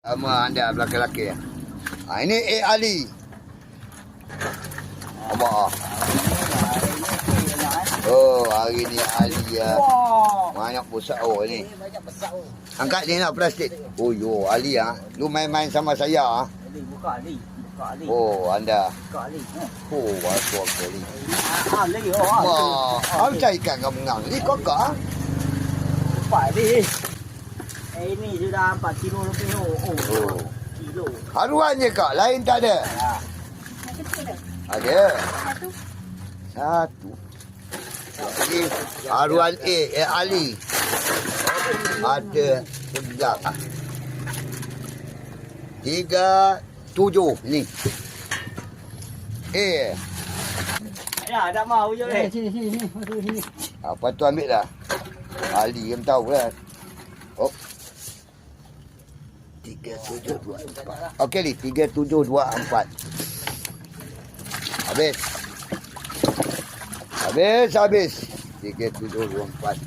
Sama anda belakang-belakang. Ini Ali. Abah. Oh, hari ni Ali ya. Banyak besar ni. Banyak besar. Angkat ni nak plastik. Oh yo, Ali ah. Lu main-main sama saya ah. Buka Ali. Oh, anda. Buka Ali. Oh, waktu Ali. Ali. Wah, apa cari ikan kamu ngang? Ni kokak ah. Buka Ali. Ini sudah 4 kilo lebih. Oh. Kilo. Haruannya kak, lain tak ada. Ada. Satu. Lagi haruan Ali. Ada 37 ni. Ya, dah mau je. Sini. Apa tu ambil dah. Ali yang tahu lah. Oh. 3724. Okey ni 3724. Habis. 3724.